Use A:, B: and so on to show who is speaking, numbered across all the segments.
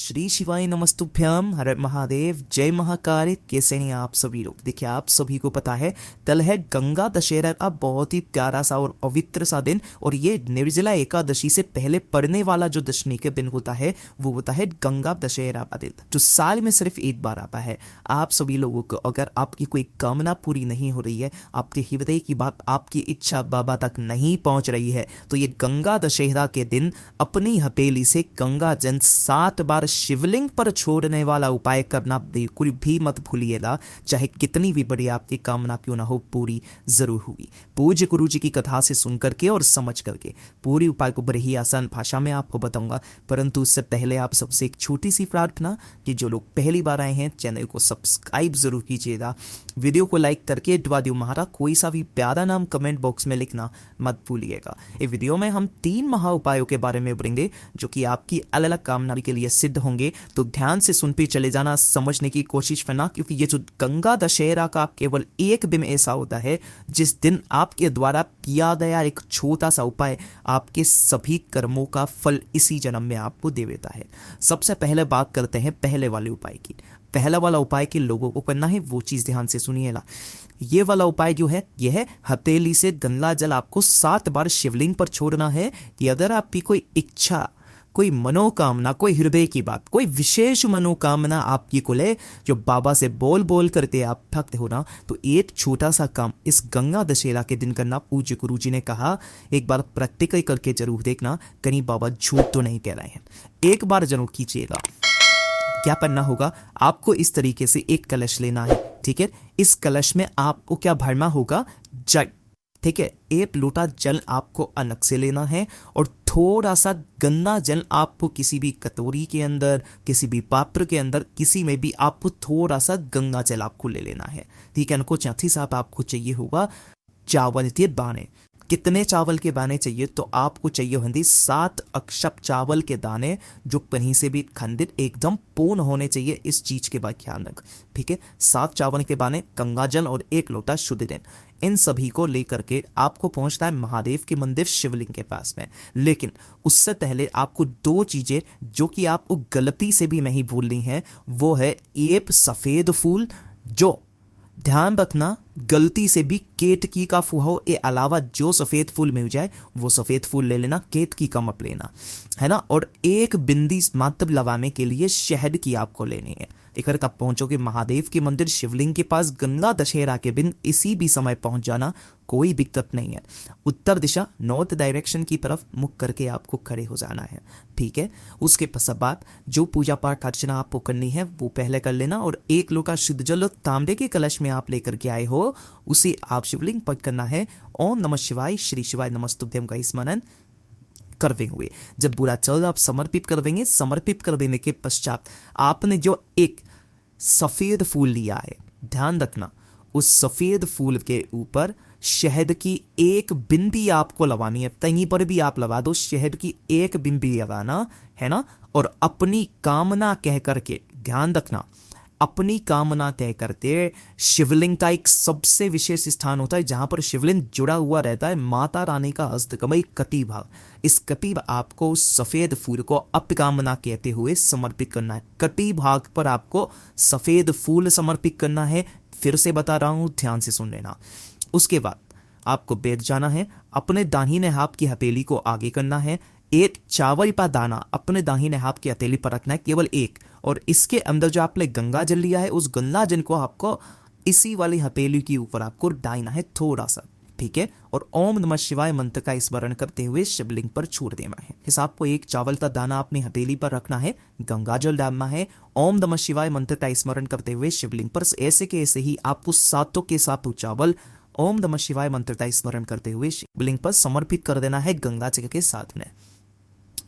A: श्री शिवाय नमस्तुभ्यम, हर महादेव, जय महाकाल। कैसे हैं आप सभी लोग? देखिए, आप सभी को पता है कल है गंगा दशहरा का बहुत ही प्यारा सा और पवित्र सा दिन। और ये निर्जला एकादशी से पहले पड़ने वाला जो दशमी के दिन होता है वो होता है गंगा दशहरा का दिन, जो साल में सिर्फ एक बार आता है। आप सभी लोगों को अगर आपकी कोई कामना पूरी नहीं हो रही है, आपके हृदय की बात, आपकी इच्छा बाबा तक नहीं पहुंच रही है, तो ये गंगा दशहरा के दिन अपनी हथेली से गंगा जल 7 बार शिवलिंग पर छोड़ने वाला उपाय करना बिल्कुल भी मत भूलिएगा। चाहे कितनी भी बड़ी आपकी कामना क्यों ना हो, पूरी जरूर होगी। पूज्य गुरु जी की कथा से सुन करके और समझ करके पूरी उपाय को बड़ी ही आसान भाषा में आपको बताऊंगा। परंतु उससे पहले आप सबसे एक छोटी सी प्रार्थना कि जो लोग पहली बार आए हैं चैनल को सब्सक्राइब जरूर कीजिएगा, वीडियो को लाइक करके दुआ दियो महाराज कोई सा भी प्यारा नाम कमेंट बॉक्स में लिखना मत भूलिएगा। इस वीडियो में हम 3 महा उपायों के बारे में बोलेंगे जो कि आपकी अलग अलग कामना के लिए सिद्ध होंगे। तो ध्यान से सुनते चले जाना, समझने की कोशिश करना, क्योंकि ये जो गंगा दशहरा का केवल एक दिन ऐसा होता है जिस दिन आपके द्वारा किया गया एक छोटा सा उपाय आपके सभी कर्मों का फल इसी जन्म में आपको दे देता है। सबसे पहले बात करते हैं पहले वाले उपाय की। पहला वाला उपाय के लोगों को करना है वो चीज ध्यान से सुनिएगा। ये वाला उपाय जो है यह है हथेली से गंगा जल आपको 7 बार शिवलिंग पर छोड़ना है कि अगर आपकी कोई इच्छा, कोई मनोकामना, कोई हृदय की बात, कोई विशेष मनोकामना आपकी को ले जो बाबा से बोल बोल करते आप थकते हो ना, तो एक छोटा सा काम इस गंगा दशहरा के दिन करना। पूज्य गुरु जी ने कहा एक बार प्रैक्टिकल करके जरूर देखना, कहीं बाबा झूठ तो नहीं कह रहे हैं। एक बार जरूर कीजिएगा। क्या करना होगा, आपको इस तरीके से एक कलश लेना है, ठीक है। इस कलश में आपको क्या भरना होगा, जल, ठीक है। 1 लोटा जल आपको अलग से लेना है और थोड़ा सा गंदा जल आपको किसी भी कटोरी के अंदर, किसी भी पात्र के अंदर, किसी में भी आपको थोड़ा सा गंगा जल आपको ले लेना है, ठीक है। इनको चौथी साहब आपको चाहिए होगा चावल के दाने। कितने चावल के दाने चाहिए, तो आपको चाहिए होंगे 7 अक्षप चावल के दाने जो कहीं से भी खंडित एकदम पूर्ण होने चाहिए। इस चीज के बाद ख्याल रख, ठीक है। 7 चावल के दाने, गंगा जल और 1 लोटा शुद्ध जल, इन सभी को लेकर के आपको पहुंचना है महादेव के मंदिर शिवलिंग के पास में। लेकिन उससे पहले आपको 2 चीजें जो कि आपको गलती से भी नहीं भूलनी है, वो है एक सफेद फूल, जो ध्यान रखना गलती से भी केतकी का फूल हो, ये अलावा जो सफेद फूल मिल जाए वो सफेद फूल ले लेना, केतकी का मत लेना, है ना। और 1 बिंदी मात्र लगाने के लिए शहद की आपको लेनी है। इधर कब पहुंचोगे, महादेव के मंदिर शिवलिंग के पास गंगा दशहरा के दिन इसी भी समय पहुंच जाना, कोई दिक्कत नहीं है। उत्तर दिशा नॉर्थ डायरेक्शन की तरफ मुख करके आपको खड़े हो जाना है, ठीक है। उसके पश्चात जो पूजा पाठ अर्चना आपको करनी है वो पहले कर लेना और 1 लोटा शुद्ध जल तांबे के कलश में आप लेकर के आए हो, उसे आप शिवलिंग पर करना है। ओम नमः शिवाय, श्री शिवाय नमस्तुभ्यम का स्मरण करते हुए जब पूरा चल आप समर्पित कर देंगे, समर्पित कर देने के पश्चात आपने जो एक सफेद फूल लिया है, ध्यान रखना उस सफेद फूल के ऊपर शहद की 1 बिंदी आपको लगानी है। कहीं पर भी आप लगा दो, शहद की 1 बिंदी लगाना है ना। और अपनी कामना कह करके, ध्यान रखना, अपनी कामना तय करते। शिवलिंग का एक सबसे विशेष स्थान होता है जहां पर शिवलिंग जुड़ा हुआ रहता है, माता रानी का हस्तकमल कटी भाग। इस कटी आपको सफेद फूल को अपकामना कहते हुए समर्पित करना है। कटी भाग पर आपको सफेद फूल समर्पित करना है। फिर से बता रहा हूं, ध्यान से सुन लेना। उसके बाद आपको बैठ जाना है, अपने दाहिने हाथ की हथेली को आगे करना है। 1 चावल का दाना अपने दाहिने हाथ की हथेली पर रखना है, केवल 1। और इसके अंदर जो आपने गंगा जल लिया है, उस गंगा जल को आपको इसी वाली हथेली के ऊपर आपको डालना है थोड़ा सा, ठीक है। और ओम नमः शिवाय मंत्र का स्मरण करते हुए शिवलिंग पर छोड़ देना है। इस आपको 1 चावल का दाना अपनी हथेली पर रखना है, गंगा जल डालना है, ओम नमः शिवाय मंत्र का स्मरण करते हुए शिवलिंग पर ऐसे के ऐसे ही आपको 7 के 7 चावल ओम नमः शिवाय मंत्र का स्मरण करते हुए शिवलिंग पर समर्पित कर देना है गंगा जल के साथ में।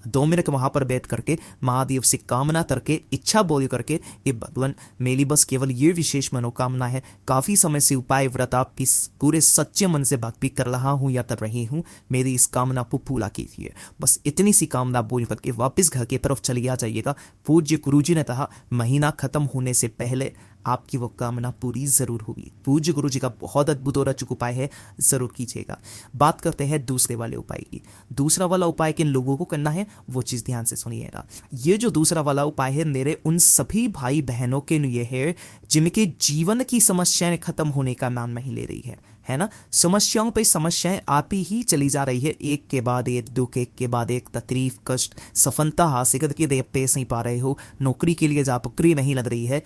A: 2 मिनट वहां पर बैठ करके महादेव से कामना करके, इच्छा बोल करके, ये भगवान मेरी बस केवल ये विशेष मनोकामना है, काफी समय से उपाय व्रत आपकी पूरे सच्चे मन से भक्ति कर रहा हूं या कर रही हूं, मेरी इस कामना को पूरा कीजिए। बस इतनी सी कामना बोल करके वापस घर की तरफ चली आ जाइएगा। पूज्य गुरु जी ने कहा महीना खत्म होने से पहले आपकी वो कामना पूरी जरूर होगी। पूज्य गुरु जी का बहुत अद्भुत और अचूक उपाय है, जरूर कीजिएगा। बात करते हैं दूसरे वाले उपाय की। दूसरा वाला उपाय किन लोगों को करना है वो चीज ध्यान से सुनिएगा। ये जो दूसरा वाला उपाय है मेरे उन सभी भाई बहनों के लिए है जिनके जीवन की समस्याएं खत्म होने का नाम नहीं ले रही है ना। समस्याओं पे समस्याएं आप ही चली जा रही है, एक के बाद एक दुख, एक के बाद एक तकलीफ, कष्ट, सफलता हासिल करके दे पेश नहीं पा रहे हो, नौकरी के लिए नौकरी नहीं लग रही है,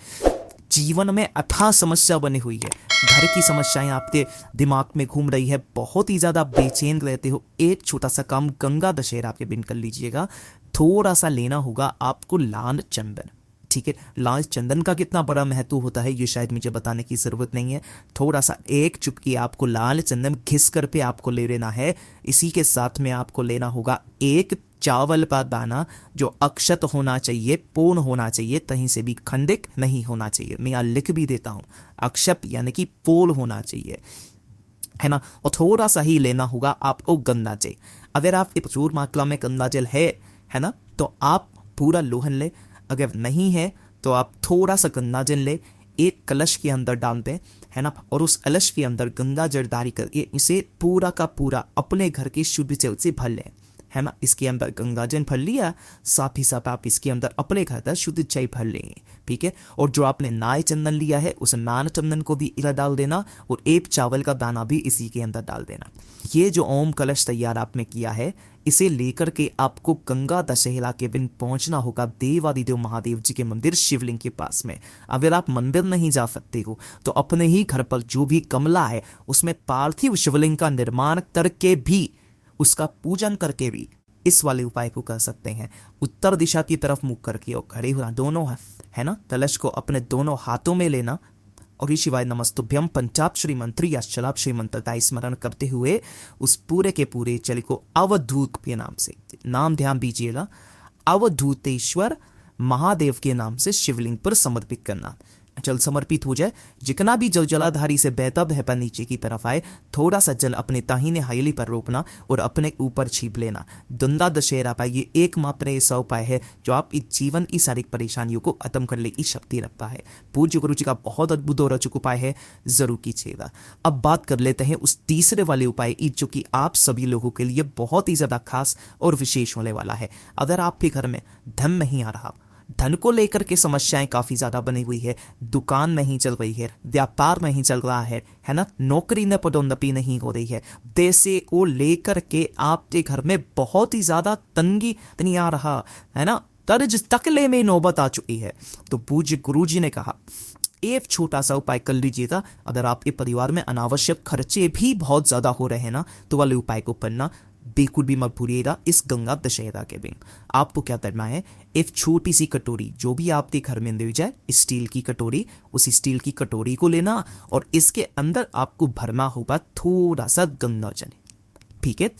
A: जीवन में अथाह समस्या बनी हुई है, घर की समस्याएं आपके दिमाग में घूम रही है, बहुत ही ज़्यादा बेचैन रहते हो। एक छोटा सा काम गंगा दशहरा के दिन कर लीजिएगा। थोड़ा सा लेना होगा आपको लाल चंदन, ठीक है। लाल चंदन का कितना बड़ा महत्व होता है ये शायद मुझे बताने की ज़रूरत नहीं है। थोड़ा सा एक चुटकी आपको लाल चंदन घिस कर पे आपको ले लेना है। इसी के साथ में आपको लेना होगा एक चावल का दाना जो अक्षत होना चाहिए, पूर्ण होना चाहिए, कहीं से भी खंडित नहीं होना चाहिए। मैं यहाँ लिख भी देता हूँ, अक्षत यानी कि पूर्ण होना चाहिए, है ना। और थोड़ा सा ही लेना होगा आपको गंगा जल। अगर आपके प्रचुर मात्रा में गंगा जल है ना, तो आप पूरा लोहन ले। अगर नहीं है तो आप थोड़ा सा गंगा जल ले, एक कलश के अंदर डाल दें, है ना। और उस कलश के अंदर गंगा जल डाली करके इसे पूरा का पूरा अपने घर की शुद्ध जल से भर लें, है ना। इसके अंदर गंगा जल भर लिया, साथ ही साथ आप इसके अंदर अपने घर का शुद्ध चाय भर लेंगे, ठीक है। और जो आपने नाय चंदन लिया है उस नान चंदन को भी इधर डाल देना और एक चावल का दाना भी इसी के अंदर डाल देना। ये जो ओम कलश तैयार आपने किया है इसे लेकर के आपको गंगा दशहरा के दिन पहुंचना होगा देवादिदेव महादेव जी के मंदिर शिवलिंग के पास में। अगर आप मंदिर नहीं जा सकते हो तो अपने ही घर पर जो भी गमला है उसमें पार्थिव शिवलिंग का निर्माण करके भी, उसका पूजन करके भी इस वाले उपाय को कर सकते हैं। उत्तर दिशा की तरफ मुख करके और खड़े होना, दोनों है ना, कलश को अपने दोनों हाथों में लेना और शिवाय नमस्तुभ्यम पंचाक्षरी मंत्र या शलाक्षरी मंत्र का स्मरण करते हुए उस पूरे के पूरे जल को अवधूत के नाम से, नाम ध्यान दीजिएगा, अवधूतेश्वर महादेव के नाम से शिवलिंग पर समर्पित करना। जल समर्पित हो जाए, जितना भी जल जलाधारी से बहता बहता नीचे की तरफ आए, थोड़ा सा जल अपने दाहिने हथेली पर रोकना और अपने ऊपर छीप लेना। गंगा दशहरा का ये एकमात्र ऐसा उपाय है जो आप इस जीवन की सारी परेशानियों को खत्म करने की शक्ति रखता है। पूज्य गुरु जी का बहुत अद्भुत और अचूक उपाय है, जरूर कीजिएगा। अब बात कर लेते हैं उस तीसरे वाले उपाय की जो कि आप सभी लोगों के लिए बहुत ही ज्यादा खास और विशेष होने वाला है। अगर आपके घर में धन नहीं आ रहा, धन को लेकर के समस्याएं काफी ज्यादा बनी हुई है, दुकान नहीं चल रही है, व्यापार नहीं चल रहा है ना, नौकरी में पदोन्नति नहीं हो रही है, पैसे को लेकर के आपके घर में बहुत ही ज्यादा तंगी नहीं आ रहा है ना, कर्ज तकले में नौबत आ चुकी है, तो पूज्य गुरुजी ने कहा एक छोटा सा उपाय कर लीजिएगा। अगर आपके परिवार में अनावश्यक खर्चे भी बहुत ज्यादा हो रहे हैं ना, तो वाले उपाय को करना बिल्कुल भी मत भूलिएगा। इस गंगा दशहरा के दिन आपको क्या करना है, एक छोटी सी कटोरी जो भी आपके घर में मिल जाए, स्टील की कटोरी, उस स्टील की कटोरी को लेना और इसके अंदर आपको भरना होगा थोड़ा सा गंगा जल, ठीक है।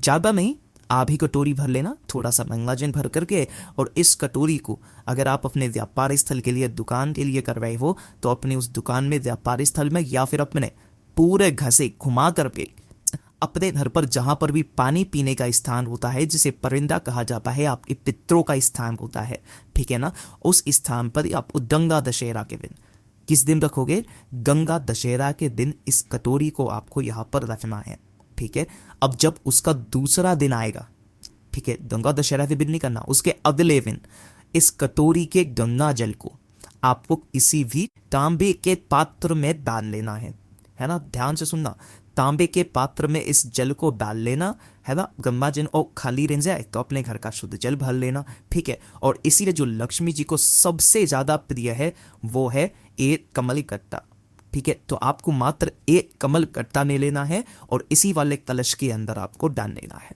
A: ज़्यादा नहीं, आधी कटोरी भर लेना, थोड़ा सा गंगा जल भर करके। और इस कटोरी को अगर आप अपने व्यापार स्थल के लिए, दुकान के लिए कर रहे हो, तो अपने उस दुकान में, व्यापार स्थल में या फिर अपने पूरे घर से घुमा करके अपने घर पर जहां पर भी पानी पीने का स्थान होता है, जिसे परिंदा कहा जाता है, आपके पितरों का स्थान होता है, ठीक है ना, उस स्थान पर आपको गंगा दशहरा के दिन, किस दिन रखोगे, गंगा दशहरा के दिन इस कटोरी को आपको यहाँ पर रखना है, ठीक है। अब जब उसका दूसरा दिन आएगा, ठीक है, गंगा दशहरा के दिन नहीं करना, उसके अगले दिन इस कटोरी के गंगा जल को आपको किसी भी तांबे के पात्र में डाल लेना है ना, ध्यान से सुनना, तांबे के पात्र में इस जल को डाल लेना है ना। गंगा जल और खाली रह जाए तो अपने घर का शुद्ध जल भर लेना, ठीक है। और इसीलिए जो लक्ष्मी जी को सबसे ज्यादा प्रिय है वो है एक कमल कट्टा, ठीक है। तो आपको मात्र एक कमल कट्टा ले लेना है और इसी वाले कलश के अंदर आपको डाल लेना है,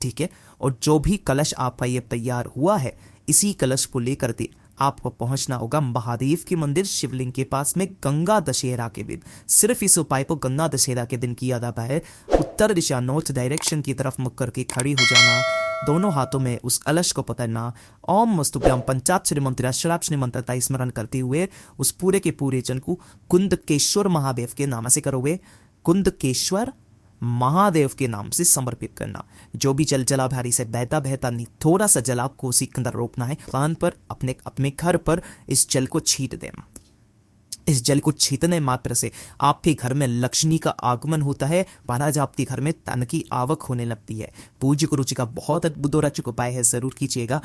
A: ठीक है। और जो भी कलश आपका ये तैयार हुआ है, इसी कलश को लेकर के आपको पहुंचना होगा महादेव के मंदिर शिवलिंग के पास में गंगा दशहरा के दिन। सिर्फ इस उपाय को गंगा दशहरा के दिन किया जाता है। उत्तर दिशा, नॉर्थ डायरेक्शन की तरफ मुख करके खड़ी हो जाना, दोनों हाथों में उस कलश को पकड़ना, ओम मस्तुभ्यम पंचाक्षरी मंत्र, षडाक्षरी मंत्र का स्मरण करते हुए उस पूरे के पूरे जल को कुंदकेश्वर महादेव के नाम से करोगे, कुंदकेश्वर महादेव के नाम से समर्पित करना। जो भी जल जलाधारी से बहता बहता नहीं, थोड़ा सा जल आपको उसी के अंदर रोकना है, कान पर, अपने घर पर इस जल को छीट देना, इस जल को छींटने मात्र से आपके घर में लक्ष्मी का आगमन होता है। महाराज आपके घर में धन की आवक होने लगती है। पूज्य गुरु जी का बहुत अद्भुत और अचूक उपाय है, जरूर कीजिएगा।